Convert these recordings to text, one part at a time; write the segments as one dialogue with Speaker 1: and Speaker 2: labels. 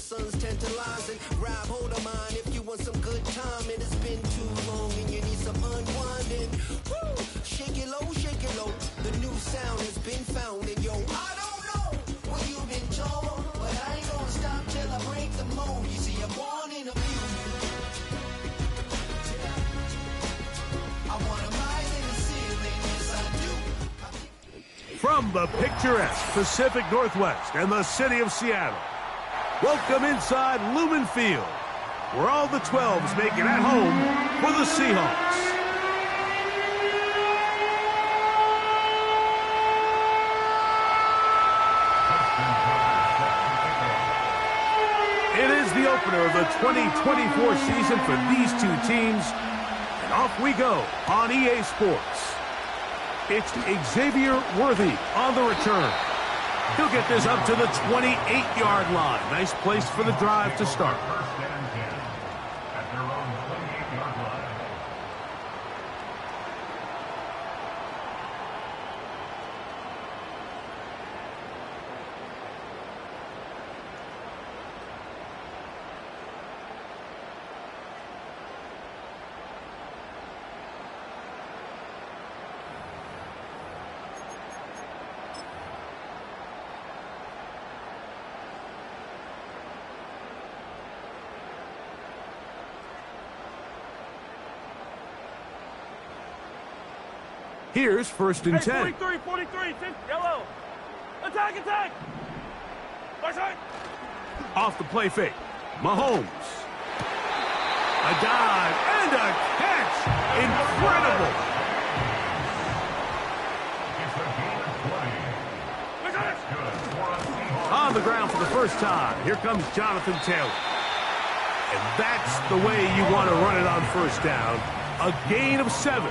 Speaker 1: sun's tantalizing. Rob, hold on mine if you want some good time. And it's been too long and you need some unwinding. Woo! Shake it low, shake it low. The new sound has been found. And yo, I don't know what you've been told, but I ain't gonna stop till I break the mold. You see, I'm born in a few. I want a mile in the ceiling, yes I do.
Speaker 2: From the picturesque Pacific Northwest and the city of Seattle, welcome inside Lumen Field, where all the 12s make it at home for the Seahawks. It is the opener of the 2024 season for these two teams, and off we go on EA Sports. It's Xavier Worthy on the return. He'll get this up to the 28-yard line. Nice place for the drive to start. Here's first and 10.
Speaker 3: 43, yellow. Attack. Right side.
Speaker 2: Off the play fake. Mahomes. A dive and a catch. Incredible. On the ground for the first time. Here comes Jonathan Taylor. And that's the way you want to run it on first down. A gain of 7.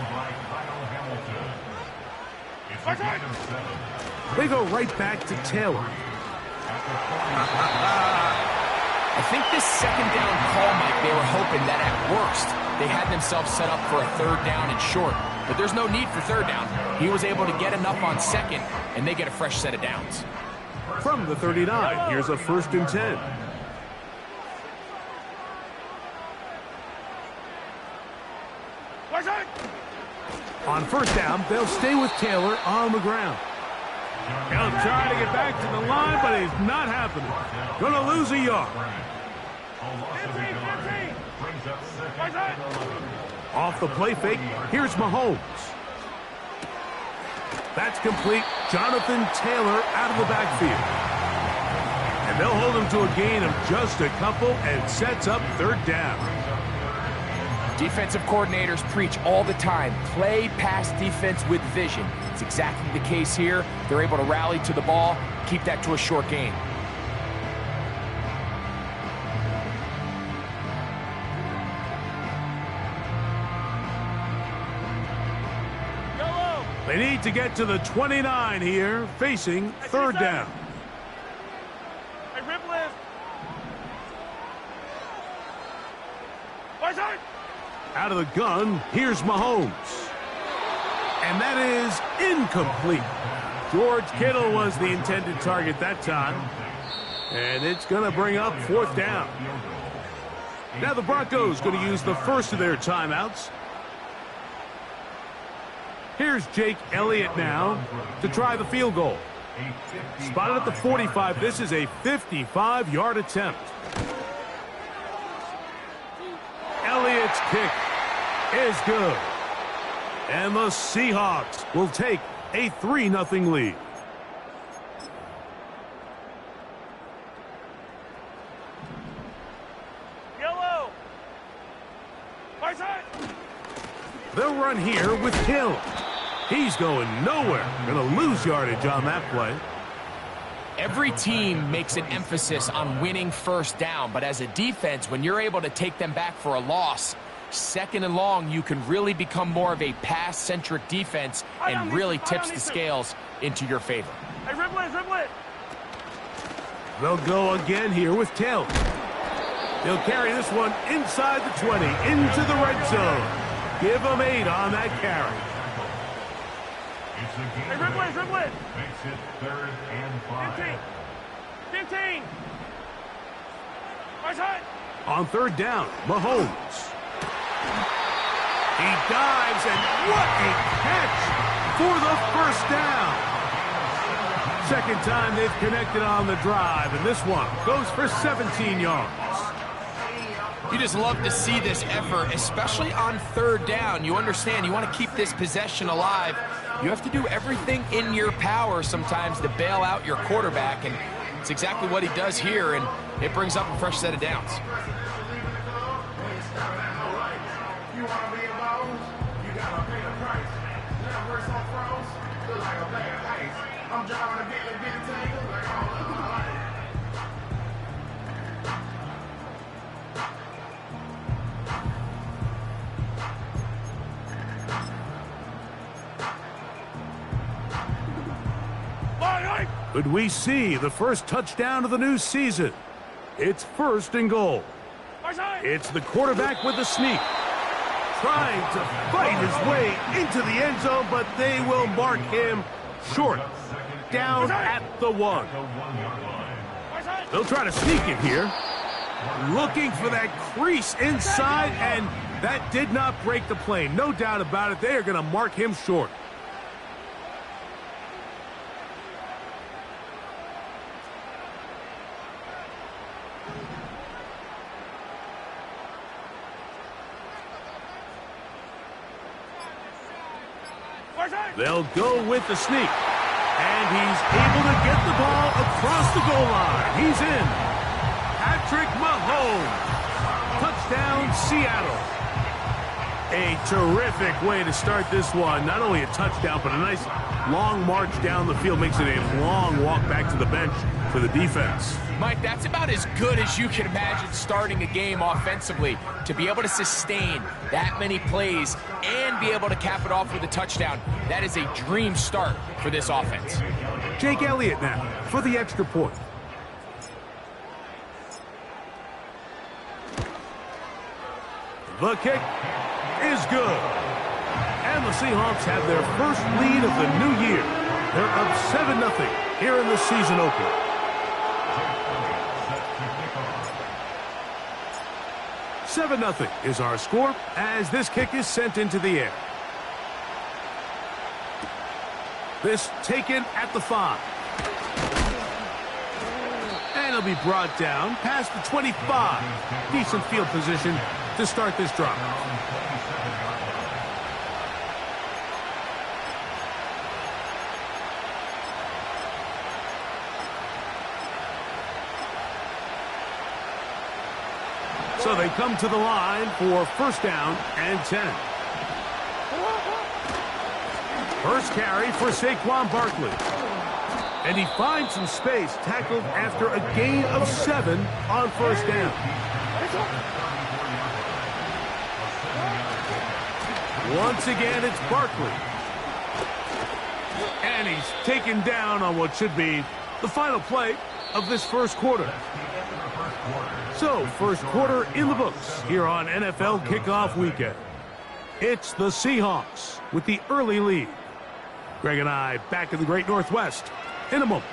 Speaker 2: They go right back to Taylor.
Speaker 4: I think this second down call, Mike, they were hoping that at worst they had themselves set up for a third down and short. But there's no need for third down. He was able to get enough on second, and they get a fresh set of downs.
Speaker 2: From the 39, here's a first and 10. On first down, they'll stay with Taylor on the ground. He'll try to get back to the line, but it's not happening. Gonna lose a yard. Off the play fake, here's Mahomes. That's complete. Jonathan Taylor out of the backfield. And they'll hold him to a gain of just a couple and sets up third down.
Speaker 4: Defensive coordinators preach all the time, play pass defense with vision. It's exactly the case here. They're able to rally to the ball, keep that to a short gain.
Speaker 2: They need to get to the 29 here, facing third down.
Speaker 3: Hey, rip lift. Right side.
Speaker 2: Out of the gun, here's Mahomes. And that is incomplete. George Kittle was the intended target that time. And it's going to bring up fourth down. Now the Broncos going to use the first of their timeouts. Here's Jake Elliott now to try the field goal. Spotted at the 45. This is a 55-yard attempt. Elliott's kick is good. And the Seahawks will take a 3-0 lead.
Speaker 3: Yellow. Right side.
Speaker 2: They'll run here with Hill. He's going nowhere. Going to lose yardage on that play.
Speaker 4: Every team makes an emphasis on winning first down, but as a defense, when you're able to take them back for a loss, second and long, you can really become more of a pass-centric defense and really tips the scales into your favor.
Speaker 3: Hey, dribble it.
Speaker 2: They'll go again here with Taylor. He'll carry this one inside the 20, into the red zone. Give him 8 on that carry.
Speaker 3: Hey, dribble it.
Speaker 5: Makes it 3rd and 5.
Speaker 3: 15. Right side.
Speaker 2: On third down, Mahomes. He dives, and what a catch for the first down. Second time they've connected on the drive, and this one goes for 17 yards.
Speaker 4: You just love to see this effort, especially on third down. You understand, you want to keep this possession alive. You have to do everything in your power sometimes to bail out your quarterback, and it's exactly what he does here, and it brings up a fresh set of downs.
Speaker 2: Could we see the first touchdown of the new season? It's first and goal. It's the quarterback with the sneak, trying to fight his way into the end zone, but they will mark him short, down at the 1. They'll try to sneak it here, looking for that crease inside, and that did not break the play. No doubt about it, they are going to mark him short. They'll go with the sneak. And he's able to get the ball across the goal line. He's in. Patrick Mahomes. Touchdown, Seattle. A terrific way to start this one. Not only a touchdown, but a nice long march down the field. Makes it a long walk back to the bench for the defense.
Speaker 4: Mike, that's about as good as you can imagine starting a game offensively. To be able to sustain that many plays and be able to cap it off with a touchdown, that is a dream start for this offense.
Speaker 2: Jake Elliott now for the extra point. The kick is good. And the Seahawks have their first lead of the new year. They're up 7-0 here in the season opener. $7-0 is our score as this kick is sent into the air. This taken at the 5. And it'll be brought down past the 25. Decent field position to start this drive. So they come to the line for first down and 10. First carry for Saquon Barkley. And he finds some space, tackled after a gain of 7 on first down. Once again, it's Barkley. And he's taken down on what should be the final play of this first quarter. So, first quarter in the books here on NFL Kickoff Weekend. It's the Seahawks with the early lead. Greg and I back in the Great Northwest in a moment.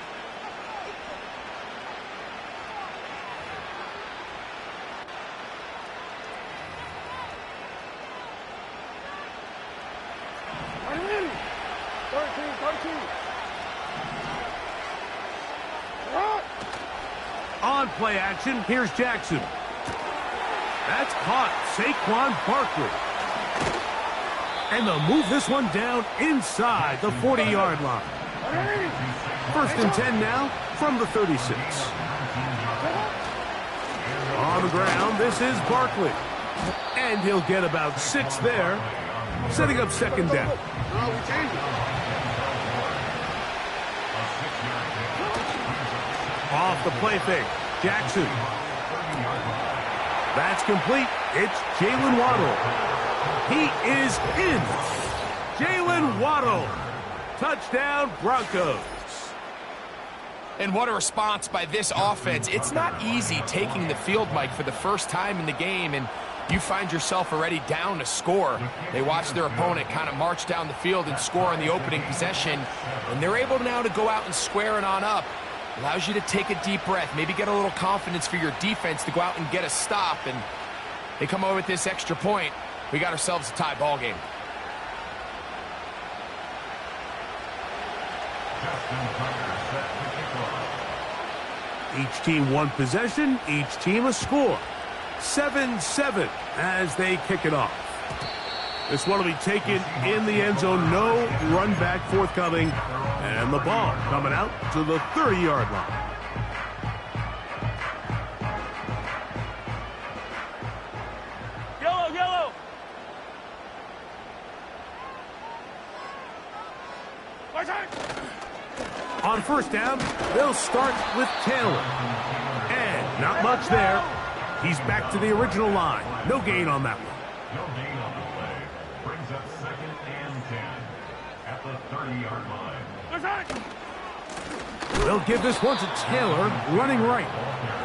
Speaker 2: On play action, here's Jackson. That's caught Saquon Barkley. And they'll move this one down inside the 40-yard line. First and 10 now from the 36. On the ground, this is Barkley. And he'll get about 6 there, setting up second down. Off the play fake, Jackson. That's complete. It's Jalen Waddle. He is in. Jalen Waddle. Touchdown, Broncos.
Speaker 4: And what a response by this offense. It's not easy taking the field, Mike, for the first time in the game, and you find yourself already down to score. They watch their opponent kind of march down the field and score on the opening possession, and they're able now to go out and square it on up. Allows you to take a deep breath, maybe get a little confidence for your defense to go out and get a stop, and they come over with this extra point. We got ourselves a tie ball game.
Speaker 2: Each team one possession, each team a score. 7-7 as they kick it off. This one will be taken in the end zone. No run back forthcoming. And the ball coming out to the 30-yard line.
Speaker 3: Yellow, yellow. My side.
Speaker 2: On first down, they'll start with Taylor. And not much there. He's back to the original line. No gain on that one.
Speaker 5: No gain on the play. Brings up 2nd and 10 at the 30-yard line.
Speaker 3: My side.
Speaker 2: They'll give this one to Taylor, running right.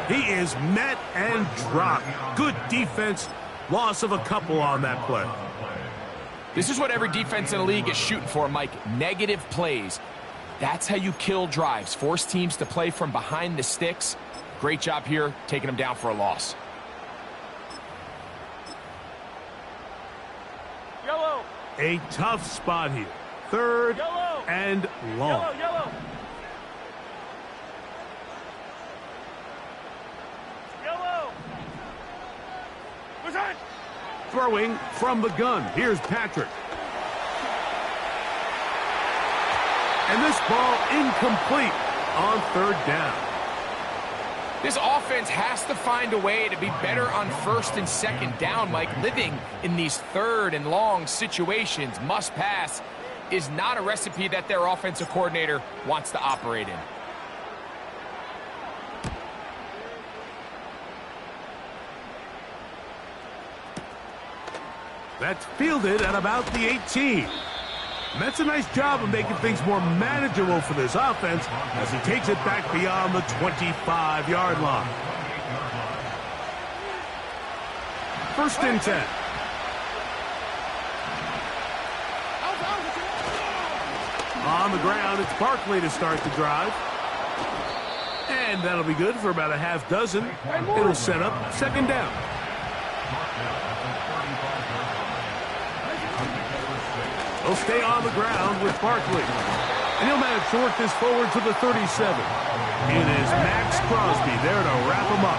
Speaker 2: He is met and dropped. Good defense. Loss of a couple on that play.
Speaker 4: This is what every defense in the league is shooting for, Mike. Negative plays. That's how you kill drives. Force teams to play from behind the sticks. Great job here, taking them down for a loss.
Speaker 3: Yellow.
Speaker 2: A tough spot here. 3rd
Speaker 3: Yellow.
Speaker 2: and long.
Speaker 3: Yellow, yellow. Yellow. My side.
Speaker 2: Throwing from the gun. Here's Patrick. And this ball incomplete on 3rd down.
Speaker 4: This offense has to find a way to be better on 1st and 2nd down, Mike. Living in these 3rd and long situations, must pass, is not a recipe that their offensive coordinator wants to operate in.
Speaker 2: That's fielded at about the 18. And that's a nice job of making things more manageable for this offense as he takes it back beyond the 25-yard line. 1st and 10. On the ground, it's Barkley to start the drive. And that'll be good for about a half dozen. It'll set up 2nd down. He'll stay on the ground with Barkley. And he'll manage to work this forward to the 37. It is Max Crosby there to wrap him up.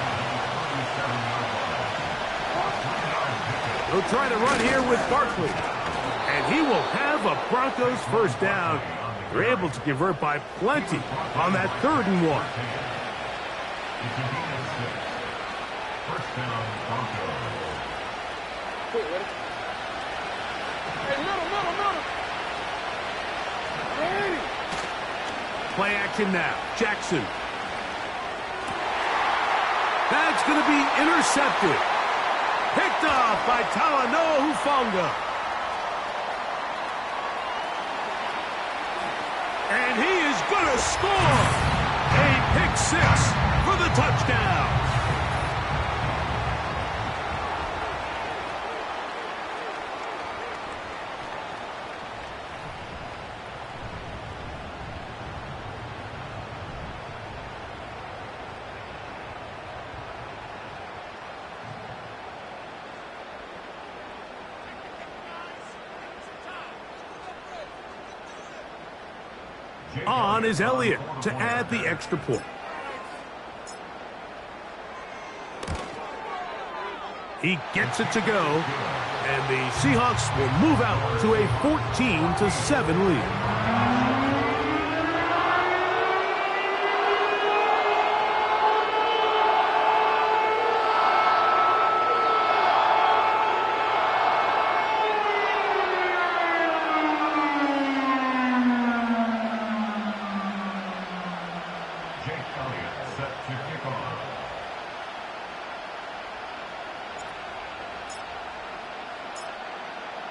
Speaker 2: He'll try to run here with Barkley. And he will have a Broncos 1st down. They're able to convert by plenty on that 3rd and 1.
Speaker 5: 1st down, Broncos.
Speaker 2: Play action now. Jackson. That's going to be intercepted. Picked off by Talanoa Hufanga. And he is going to score. A pick 6 for the touchdown. On is Elliott to add the extra point. He gets it to go, and the Seahawks will move out to a 14-7 lead.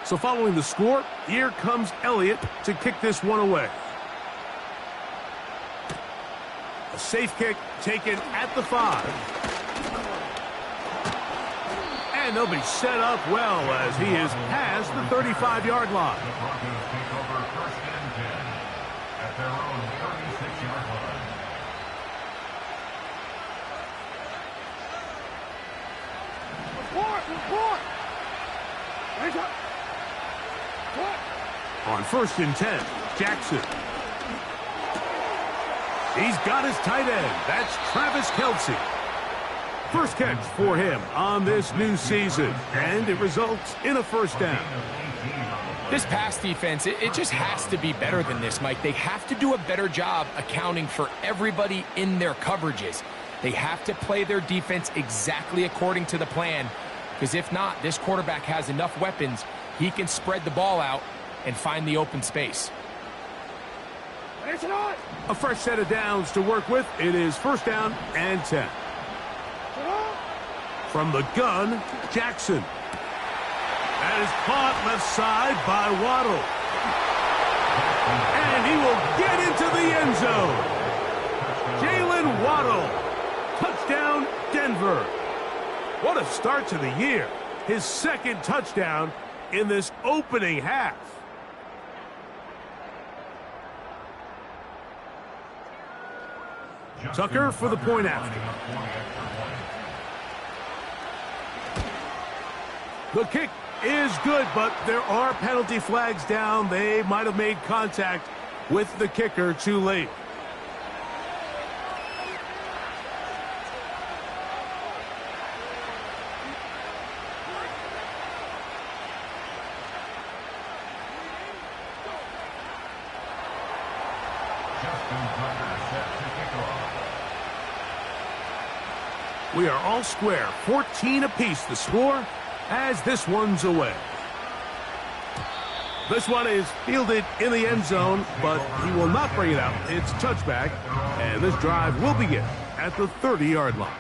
Speaker 2: So following the score, here comes Elliott to kick this one away. A safe kick taken at the 5. And they'll be set up well as he is past the 35-yard line.
Speaker 5: The Broncos take over 1st and 10 at their own 36-yard line.
Speaker 2: On 1st and 10, Jackson. He's got his tight end. That's Travis Kelce. First catch for him on this new season, and it results in a first down.
Speaker 4: This pass defense, it just has to be better than this, Mike. They have to do a better job accounting for everybody in their coverages. They have to play their defense exactly according to the plan, because if not, this quarterback has enough weapons, he can spread the ball out and find the open space.
Speaker 2: A fresh set of downs to work with. It is 1st down and 10. From the gun, Jackson. That is caught left side by Waddle. And he will get into the end zone. Jalen Waddle. Touchdown, Denver. What a start to the year. His 2nd touchdown in this opening half. Tucker for the point after. The kick is good, but there are penalty flags down. They might have made contact with the kicker too late. We are all square, 14 apiece the score as this one's away. This one is fielded in the end zone, but he will not bring it out. It's touchback, and this drive will begin at the 30-yard line.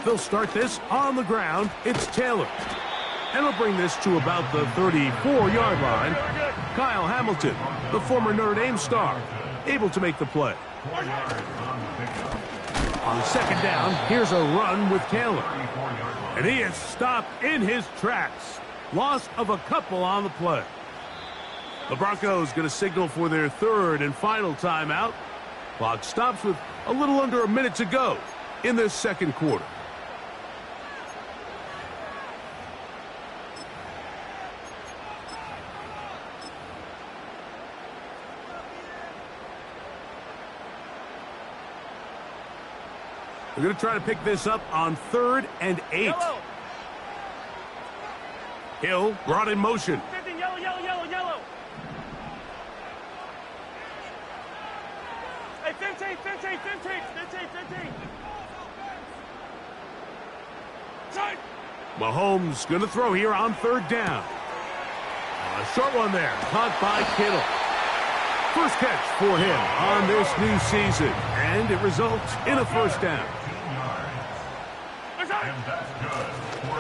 Speaker 2: They'll start this on the ground. It's Taylor. And he'll bring this to about the 34-yard line. Kyle Hamilton, the former Notre Dame star, able to make the play. On 2nd down, here's a run with Taylor. And he is stopped in his tracks. Loss of a couple on the play. The Broncos going to signal for their 3rd and final timeout. Clock stops with a little under a minute to go in this 2nd quarter. We're going to try to pick this up on 3rd and 8.
Speaker 3: Yellow.
Speaker 2: Hill brought in motion.
Speaker 3: 50, yellow, yellow, yellow, yellow. Hey, 15, 15, 15, 15, 15. Side.
Speaker 2: Mahomes going to throw here on 3rd down. A short one there, caught by Kittle. First catch for him on this new season, and it results in a first down.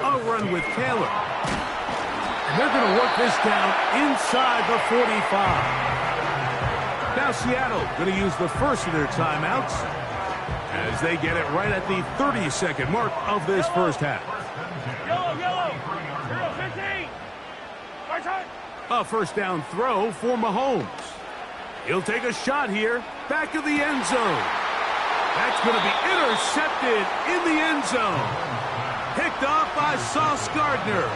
Speaker 2: A run with Taylor. And they're going to work this down inside the 45. Now Seattle going to use the first of their timeouts as they get it right at the 30-second mark of this first half.
Speaker 3: Yellow, yellow. 15. Right side.
Speaker 2: A first down throw for Mahomes. He'll take a shot here, back of the end zone. That's going to be intercepted in the end zone. Picked off by Sauce Gardner.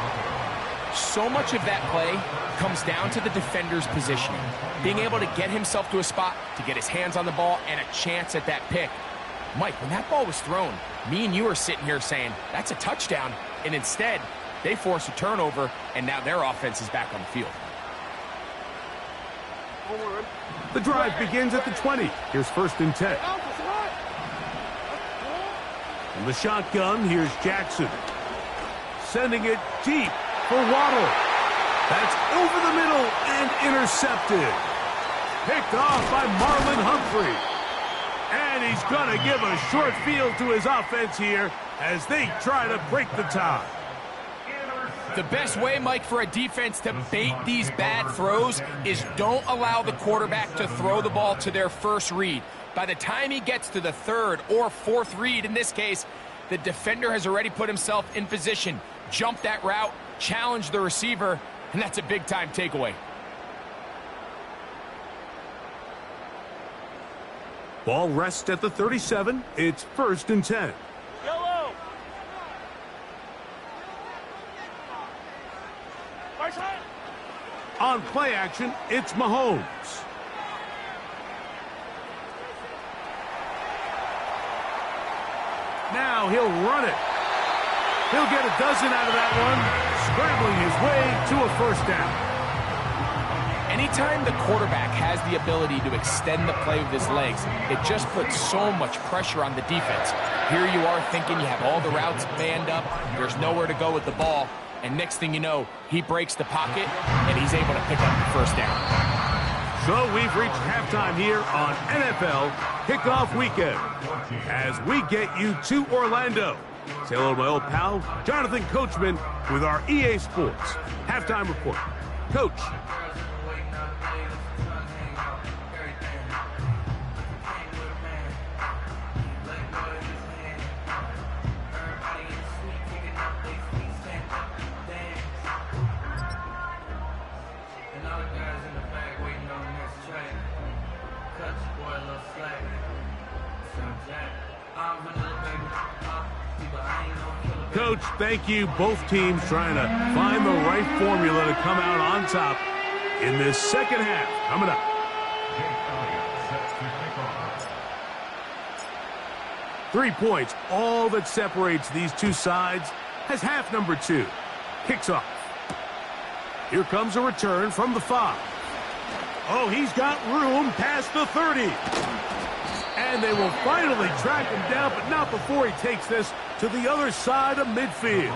Speaker 4: So much of that play comes down to the defender's positioning. Being able to get himself to a spot, to get his hands on the ball, and a chance at that pick. Mike, when that ball was thrown, me and you are sitting here saying, that's a touchdown. And instead, they force a turnover, and now their offense is back on the field.
Speaker 2: The drive begins at the 20. Here's 1st and 10. From the shotgun, here's Jackson. Sending it deep for Waddle. That's over the middle and intercepted. Picked off by Marlon Humphrey. And he's going to give a short field to his offense here as they try to break the tie.
Speaker 4: The best way, Mike, for a defense to bait these bad throws is don't allow the quarterback to throw the ball to their first read. By the time he gets to the 3rd or 4th read, in this case, the defender has already put himself in position, jump that route, challenge the receiver, and that's a big-time takeaway.
Speaker 2: Ball rests at the 37. It's 1st and 10.
Speaker 3: Yellow. Right side.
Speaker 2: On play action, it's Mahomes. Now he'll run it. He'll get a dozen out of that one, scrambling his way to a 1st down.
Speaker 4: Anytime the quarterback has the ability to extend the play with his legs, it just puts so much pressure on the defense. Here you are thinking you have all the routes manned up, there's nowhere to go with the ball, and next thing you know, he breaks the pocket, and he's able to pick up the 1st down.
Speaker 2: So we've reached halftime here on NFL Kickoff Weekend. As we get you to Orlando, say hello to my old pal, Jonathan Coachman, with our EA Sports Halftime Report. Coach. Coach, thank you. Both teams trying to find the right formula to come out on top in this second half. Coming up. 3 points, all that separates these two sides, as half number 2 kicks off. Here comes a return from the 5. Oh, he's got room past the 30. And they will finally track him down, but not before he takes this to the other side of midfield.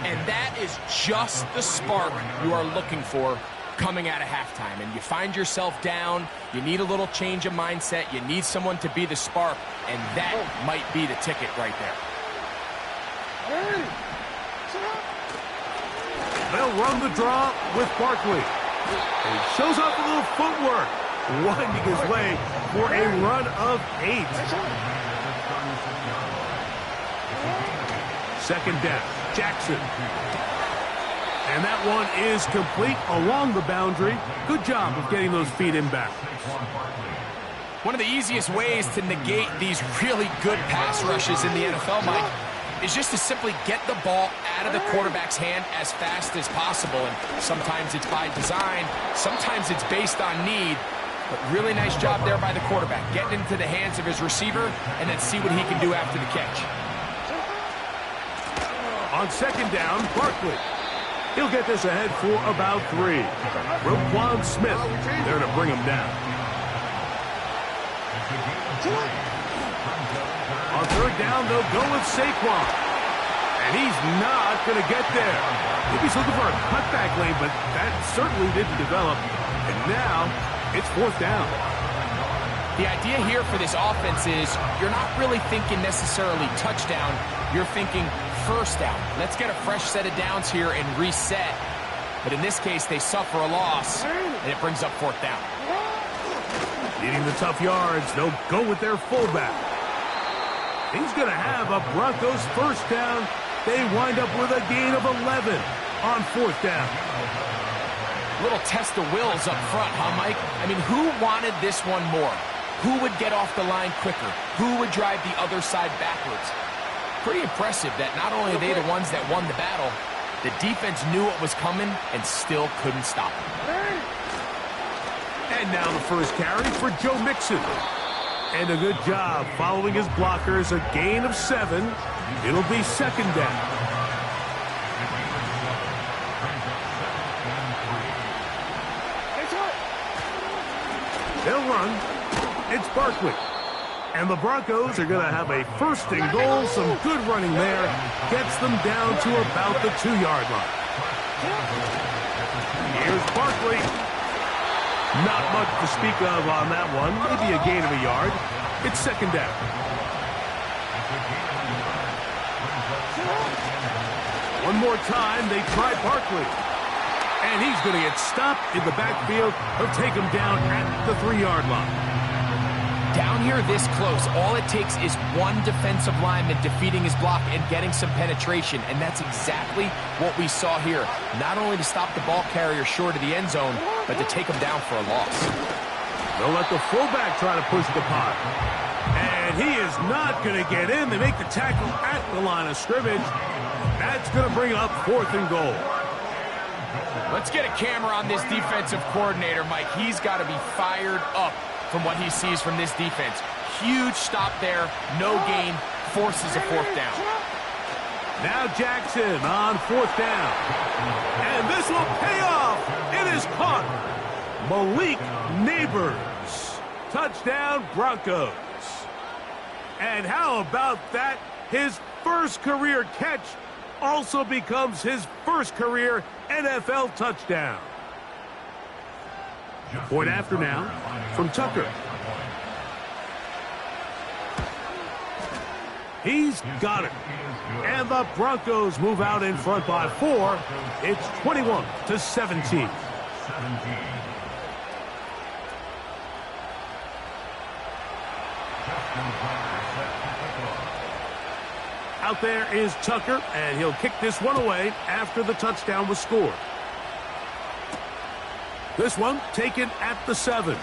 Speaker 4: And that is just the spark you are looking for coming out of halftime. And you find yourself down, you need a little change of mindset, you need someone to be the spark, and that might be the ticket right there.
Speaker 2: They'll run the draw with Barkley. He shows off a little footwork, winding his way for a run of 8. 2nd down, Jackson. And that one is complete along the boundary. Good job of getting those feet in back.
Speaker 4: One of the easiest ways to negate these really good pass rushes in the NFL, Mike, is just to simply get the ball out of the quarterback's hand as fast as possible. And sometimes it's by design, sometimes it's based on need. But really nice job there by the quarterback, getting into the hands of his receiver and then see what he can do after the catch.
Speaker 2: On 2nd down, Barkley. He'll get this ahead for about 3. Roquan Smith there to bring him down. On 3rd down, they'll go with Saquon. And he's not going to get there. Maybe he's looking for a cutback lane, but that certainly didn't develop. And now it's 4th down.
Speaker 4: The idea here for this offense is you're not really thinking necessarily touchdown. You're thinking 1st down. Let's get a fresh set of downs here and reset. But in this case, they suffer a loss, and it brings up 4th down.
Speaker 2: Needing the tough yards, they'll go with their fullback. He's going to have a Broncos 1st down. They wind up with a gain of 11 on 4th down.
Speaker 4: Little test of wills up front, huh, Mike? I mean, who wanted this one more? Who would get off the line quicker? Who would drive the other side backwards? Pretty impressive that not only are they the ones that won the battle, the defense knew what was coming and still couldn't stop it.
Speaker 2: And now the first carry for Joe Mixon. And a good job following his blockers, a gain of 7. It'll be 2nd down. They'll run. It's Barkley. And the Broncos are going to have a 1st and goal. Some good running there. Gets them down to about the 2-yard line. Here's Barkley. Not much to speak of on that one. Maybe a gain of a yard. It's 2nd down. One more time, they try Barkley. And he's going to get stopped in the backfield. He'll take him down at the 3-yard line.
Speaker 4: Down here this close, all it takes is one defensive lineman defeating his block and getting some penetration, and that's exactly what we saw here. Not only to stop the ball carrier short of the end zone, but to take him down for a loss.
Speaker 2: They'll let the fullback try to push the pot. And he is not going to get in. They make the tackle at the line of scrimmage. That's going to bring up 4th and goal.
Speaker 4: Let's get a camera on this defensive coordinator, Mike. He's got to be fired up from what he sees from this defense. Huge stop there, no gain, forces a 4th down.
Speaker 2: Now Jackson on 4th down. And this will pay off. It is caught. Malik Neighbors. Touchdown, Broncos. And how about that? His first career catch also becomes his first career NFL touchdown. Point after now from Tucker. He's got it. And the Broncos move out in front by 4. It's 21-17. Out there is Tucker, and he'll kick this one away after the touchdown was scored. This one taken at the 7.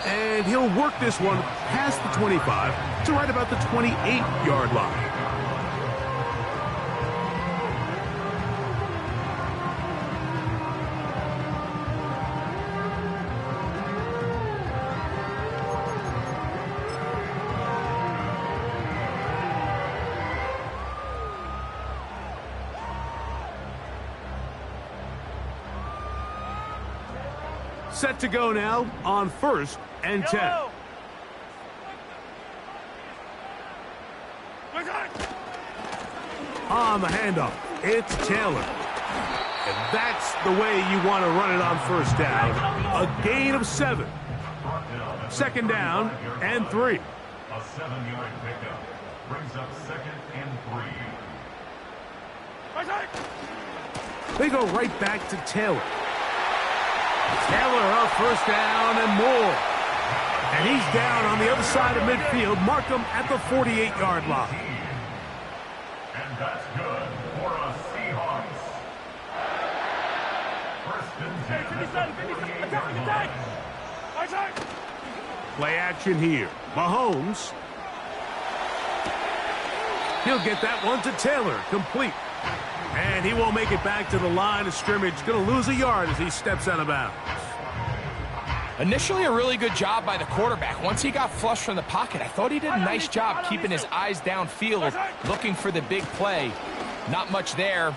Speaker 2: And he'll work this one past the 25 to right about the 28-yard line. Set to go now on 1st and 10. On the handoff, it's Taylor. And that's the way you want to run it on 1st down. A gain of 7. 2nd down and 3.
Speaker 5: A 7-yard pickup brings up 2nd and 3.
Speaker 2: They go right back to Taylor. Taylor up 1st down and more. And he's down on the other side of midfield. Mark him at the 48-yard line.
Speaker 5: And that's good for a Seahawks. 1st and 10.
Speaker 2: Play action here. Mahomes. He'll get that one to Taylor. Complete. And he won't make it back to the line of scrimmage. Going to lose a yard as he steps out of bounds.
Speaker 4: Initially, a really good job by the quarterback. Once he got flushed from the pocket, I thought he did a nice job keeping his eyes downfield, looking for the big play. Not much there.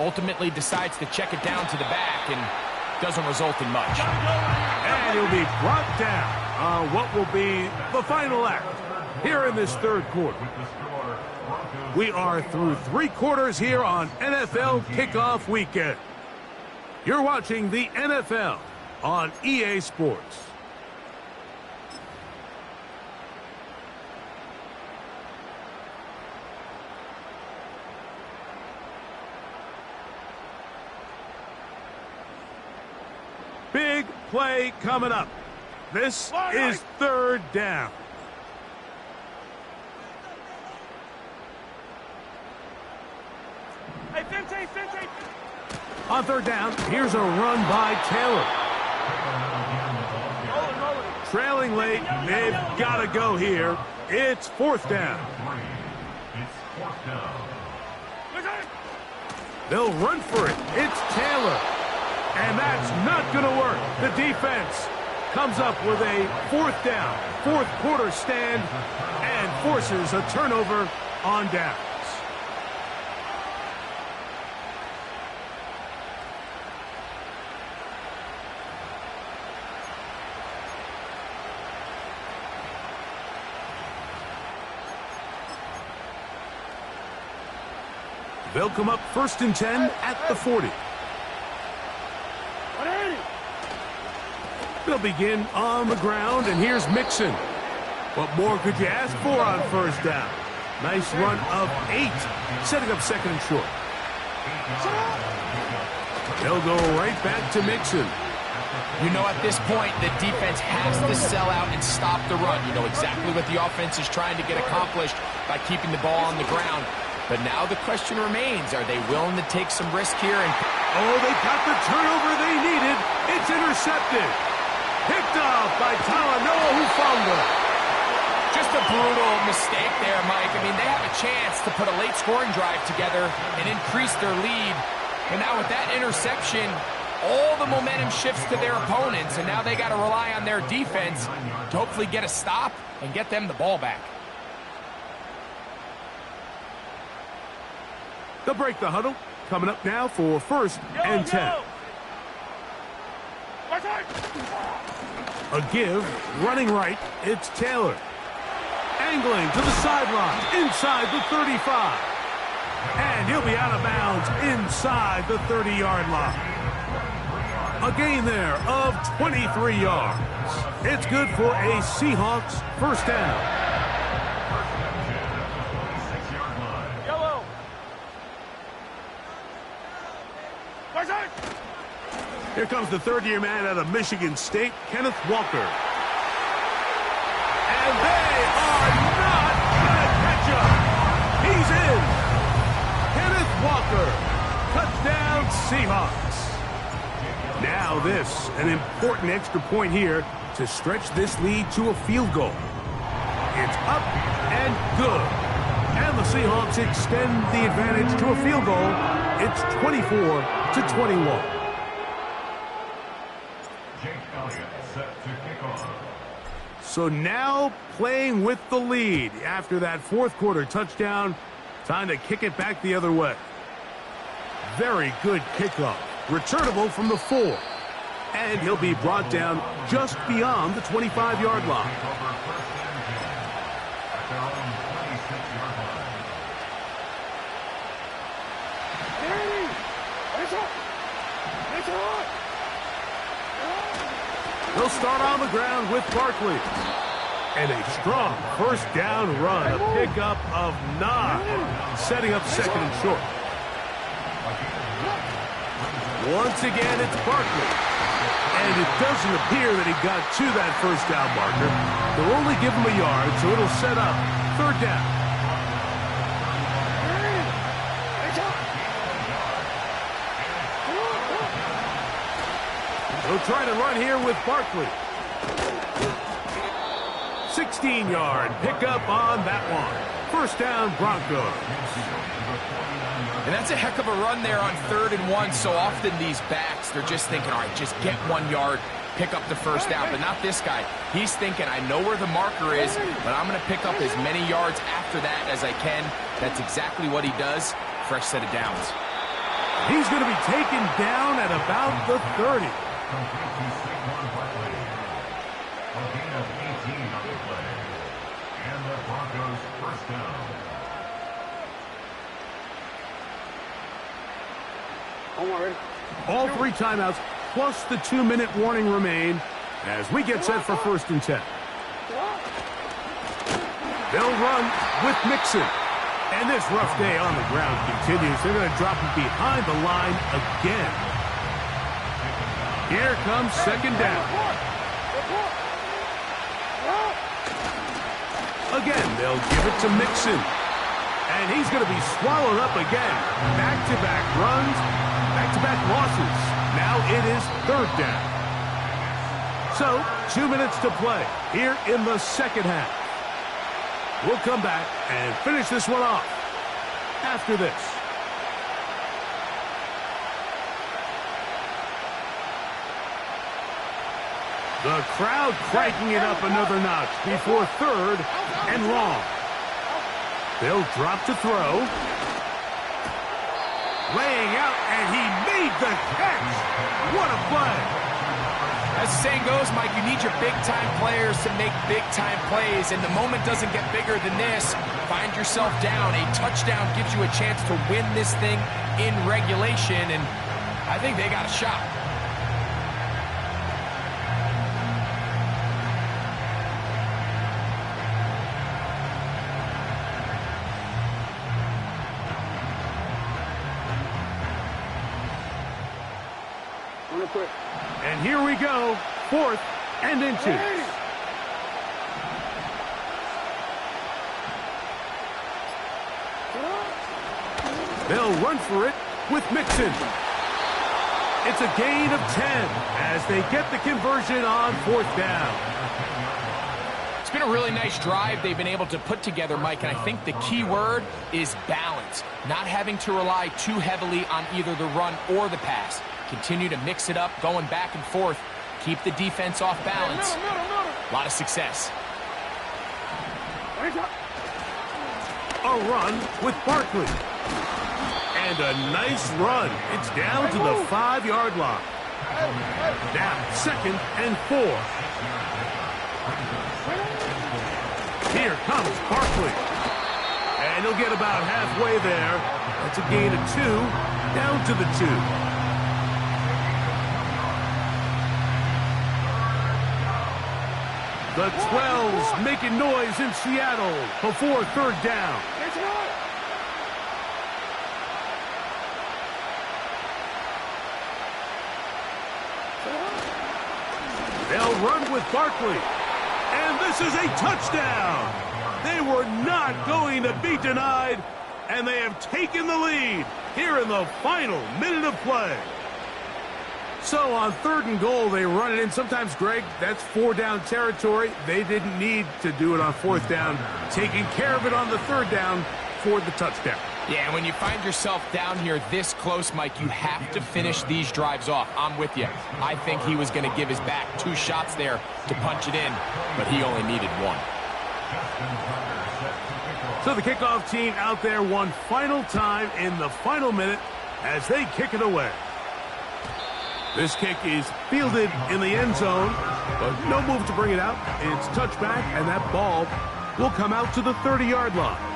Speaker 4: Ultimately decides to check it down to the back and doesn't result in much.
Speaker 2: And he'll be brought down on what will be the final act here in this 3rd quarter. We are through 3 quarters here on NFL Kickoff Weekend. You're watching the NFL on EA Sports. Big play coming up. This is 3rd down. On 3rd down, here's a run by Taylor. Trailing late, they've got to go here. It's 4th down.
Speaker 5: It's 4th down.
Speaker 2: They'll run for it. It's Taylor. And that's not going to work. The defense comes up with a 4th down, 4th quarter stand, and forces a turnover on downs. They'll come up 1st and 10 at the 40. They'll begin on the ground, and here's Mixon. What more could you ask for on 1st down? Nice run of 8, setting up 2nd and short. They'll go right back to Mixon.
Speaker 4: You know, at this point, the defense has to sell out and stop the run. You know exactly what the offense is trying to get accomplished by keeping the ball on the ground. But now the question remains, are they willing to take some risk here? And
Speaker 2: oh, they got the turnover they needed. It's intercepted. Picked up by Talanoa Hufanga.
Speaker 4: Just a brutal mistake there, Mike. I mean, they have a chance to put a late scoring drive together and increase their lead. And now with that interception, all the momentum shifts to their opponents, and now they got to rely on their defense to hopefully get a stop and get them the ball back.
Speaker 2: They'll break the huddle. Coming up now for 1st and 10. A give, running right, it's Taylor. Angling to the sideline, inside the 35. And he'll be out of bounds inside the 30-yard line. A gain there of 23 yards. It's good for a Seahawks first down. Here comes the third-year man out of Michigan State, Kenneth Walker. And they are not going to catch him. He's in. Kenneth Walker. Touchdown, Seahawks. Now this, an important extra point here to stretch this lead to a field goal. It's up and good. And the Seahawks extend the advantage to a field goal. It's 24-21. So now playing with the lead after that fourth quarter touchdown. Time to kick it back the other way. Very good kickoff. Returnable from the 4. And he'll be brought down just beyond the 25-yard line. They'll start on the ground with Barkley. And a strong first down run, a pickup of 9, setting up second and short. Once again, it's Barkley. And it doesn't appear that he got to that first down marker. They'll only give him a yard, so it'll set up third down. He'll try to run here with Barkley. 16-yard pickup on that one. First down, Broncos.
Speaker 4: And that's a heck of a run there on 3rd and 1. So often these backs, they're just thinking, all right, just get 1 yard, pick up the first down. But not this guy. He's thinking, I know where the marker is, but I'm going to pick up as many yards after that as I can. That's exactly what he does. Fresh set of downs.
Speaker 2: He's going to be taken down at about the 30. All 3 timeouts plus the 2-minute warning remain as we get set for 1st and 10. They'll run with Mixon. And this rough day on the ground continues. They're going to drop him behind the line again. Here comes 2nd down. Again, they'll give it to Mixon. And he's going to be swallowed up again. Back-to-back runs, back-to-back losses. Now it is 3rd down. So, 2 minutes to play here in the second half. We'll come back and finish this one off after this. The crowd cranking it up another notch before 3rd and long. They'll drop to throw. Laying out, and he made the catch. What a play.
Speaker 4: As the saying goes, Mike, you need your big-time players to make big-time plays, and the moment doesn't get bigger than this. Find yourself down. A touchdown gives you a chance to win this thing in regulation, and I think they got a shot.
Speaker 2: And here we go, 4th and inches. They'll run for it with Mixon. It's a gain of 10 as they get the conversion on 4th down.
Speaker 4: It's been a really nice drive they've been able to put together, Mike, and I think the key word is balance. Not having to rely too heavily on either the run or the pass. Continue to mix it up, going back and forth. Keep the defense off balance. A lot of success.
Speaker 2: A run with Barkley. And a nice run. It's down to the 5-yard line. Now 2nd and 4. Here comes Barkley. And he'll get about halfway there. That's a gain of 2. Down to the 2. The 12's making noise in Seattle before 3rd down. They'll run with Barkley. And this is a touchdown. They were not going to be denied, and they have taken the lead here in the final minute of play. So on 3rd and goal, they run it in. Sometimes, Greg, that's 4-down territory. They didn't need to do it on 4th down. Taking care of it on the 3rd down for the touchdown.
Speaker 4: Yeah, and when you find yourself down here this close, Mike, you have to finish these drives off. I'm with you. I think he was going to give his back 2 shots there to punch it in, but he only needed 1.
Speaker 2: So the kickoff team out there one final time in the final minute as they kick it away. This kick is fielded in the end zone, but no move to bring it out. It's touchback, and that ball will come out to the 30-yard line.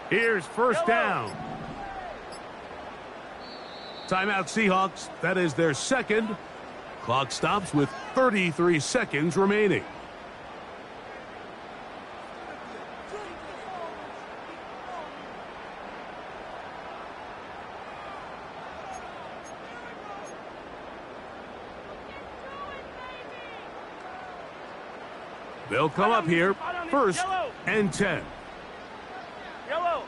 Speaker 2: Here's 1st down. Timeout Seahawks. That is their 2nd. Clock stops with 33 seconds remaining. They'll come up here 1st and 10.
Speaker 3: Yellow.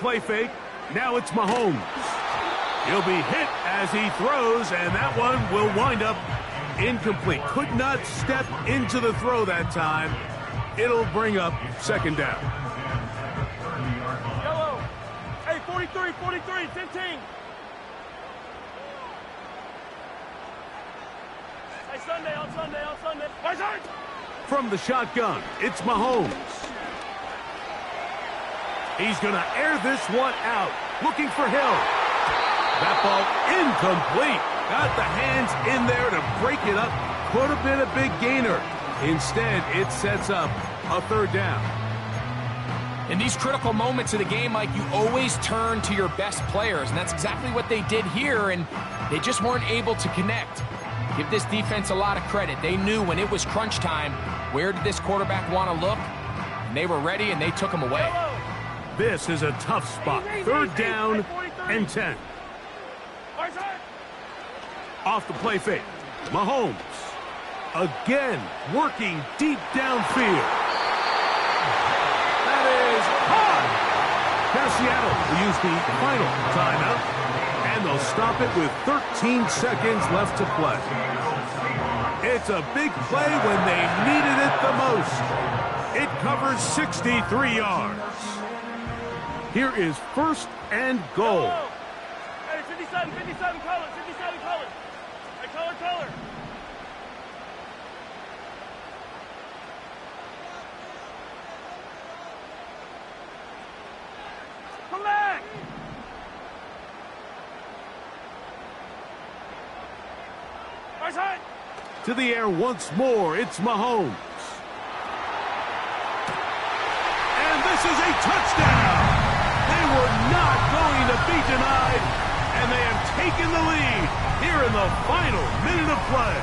Speaker 2: Play fake. Now it's Mahomes. He'll be hit as he throws, and that one will wind up incomplete. Could not step into the throw that time. It'll bring up 2nd down.
Speaker 3: Yellow. Hey, 43, 15. Hey, on Sunday.
Speaker 2: From the shotgun, it's Mahomes. He's going to air this one out, looking for Hill. That ball incomplete. Got the hands in there to break it up. Could have been a big gainer. Instead, it sets up a 3rd down.
Speaker 4: In these critical moments of the game, Mike, you always turn to your best players, and that's exactly what they did here, and they just weren't able to connect. Give this defense a lot of credit. They knew when it was crunch time, where did this quarterback want to look? And they were ready, and they took him away.
Speaker 2: This is a tough spot. 3rd down and 10. Off the play fake. Mahomes. Again, working deep downfield. That is hard. Now Seattle will use the final timeout, and they'll stop it with 13 seconds left to play. It's a big play when they needed it the most. It covers 63 yards. Here is 1st and goal.
Speaker 3: Hey, 57, color. Hey, color. Come back.
Speaker 2: To the air once more, it's Mahomes. And this is a touchdown. They were not going to be denied, and they have taken the lead here in the final minute of play.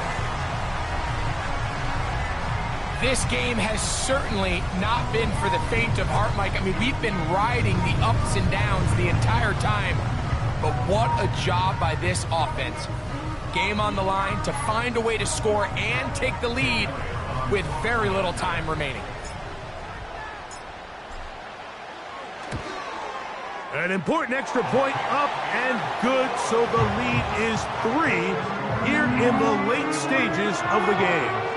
Speaker 4: This game has certainly not been for the faint of heart, Mike. I mean, we've been riding the ups and downs the entire time, but what a job by this offense. Game on the line to find a way to score and take the lead with very little time remaining.
Speaker 2: An important extra point up and good, so the lead is 3 here in the late stages of the game.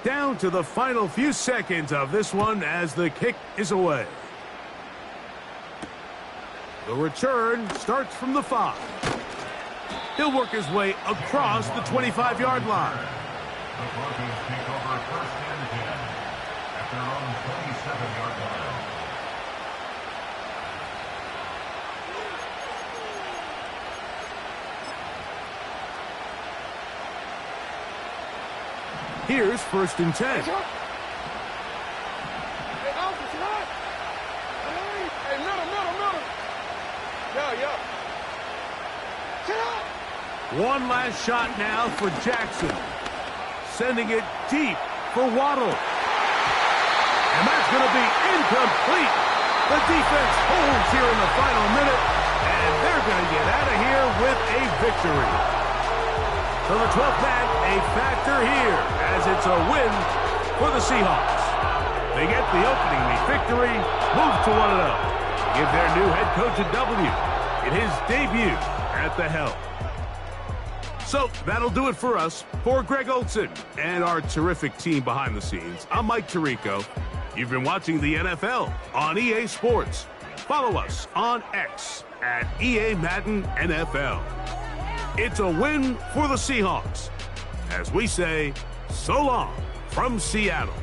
Speaker 2: Down to the final few seconds of this one as the kick is away. The return starts from the 5. He'll work his way across the 25-yard line.
Speaker 5: The Broncos take over first and 10 at their own 27-yard line.
Speaker 2: Here's first and 10. One last shot now for Jackson. Sending it deep for Waddle. And that's going to be incomplete. The defense holds here in the final minute, and they're going to get out of here with a victory. So the 12th man, a factor here, as it's a win for the Seahawks. They get the opening week victory, move to 1-0. Give their new head coach a W in his debut at the helm. So that'll do it for us. For Greg Olson and our terrific team behind the scenes, I'm Mike Tirico. You've been watching the NFL on EA Sports. Follow us on X at EA Madden NFL. It's a win for the Seahawks, as we say, so long from Seattle.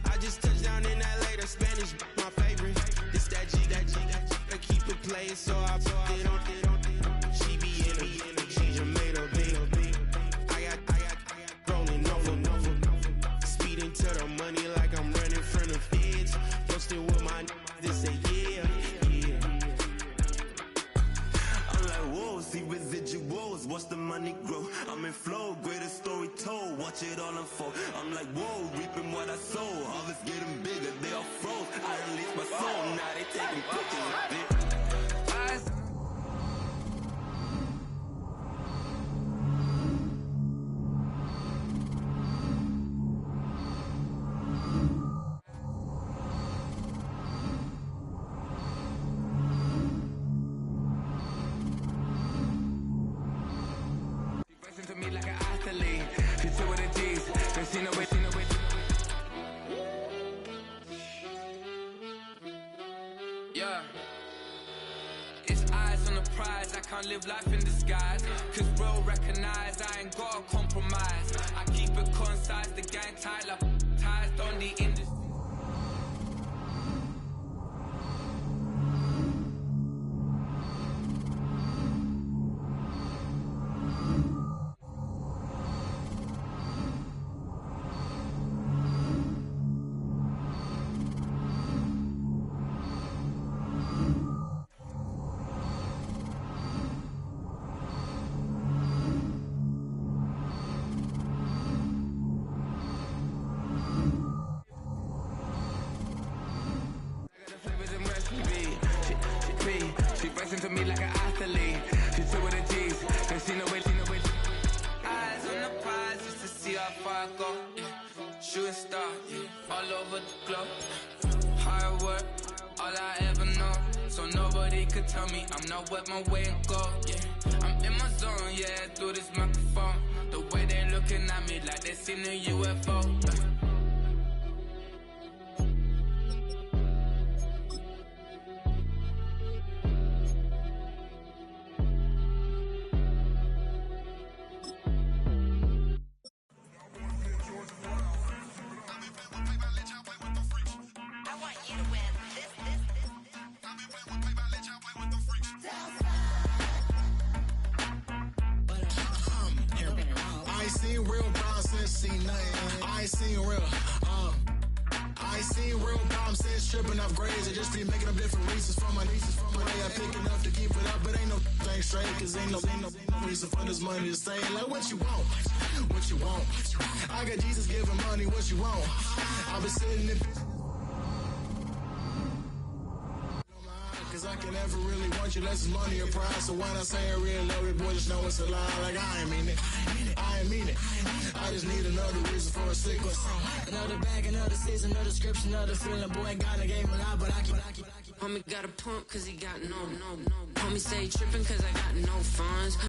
Speaker 6: I just touched down in LA, the Spanish, my favorite. This that G, I keep it playing, so I put it on. She be in a, she just made a big. I got rolling over, speeding to the money like I'm running from the feds. Posting with my they say yeah. I'm like, whoa, see residuals, watch the money grow. I'm in flow, greatest story told, watch it all unfold. I'm like, whoa, reaping what I sow, harvest getting bigger, they all froze. I released my soul, now they taking pictures of it.
Speaker 7: Yeah, it's eyes on the prize. I can't live life in disguise. Cause bro recognize I ain't gotta compromise. I keep it concise, the gang tight like ties on the industry. shooting star, yeah. All over the globe. Hard work, all I ever know. So nobody could tell me I'm not what my way and go, yeah. I'm in my zone, yeah, through this microphone. The way they looking at me like they seen a UFO.
Speaker 8: Tripping off grades, I just be making up different reasons for my nieces. For my day, I pick enough to keep it up, but ain't no thing straight, cause ain't no reason for this money to stay. Like, what you want? What you want? I got Jesus giving money, what you want? I've been sitting in cause I can never really want you less is money or pride. So when I say I really love it, boy, just know it's a lie. Like, I ain't mean it. I ain't mean it. I just need another reason for a sickle. Another bag, another season, another description, another feeling. Boy, God, I gave him a lot, but I keep.
Speaker 9: Homie got a pump cause he got no. Homie say tripping cause I got no funds.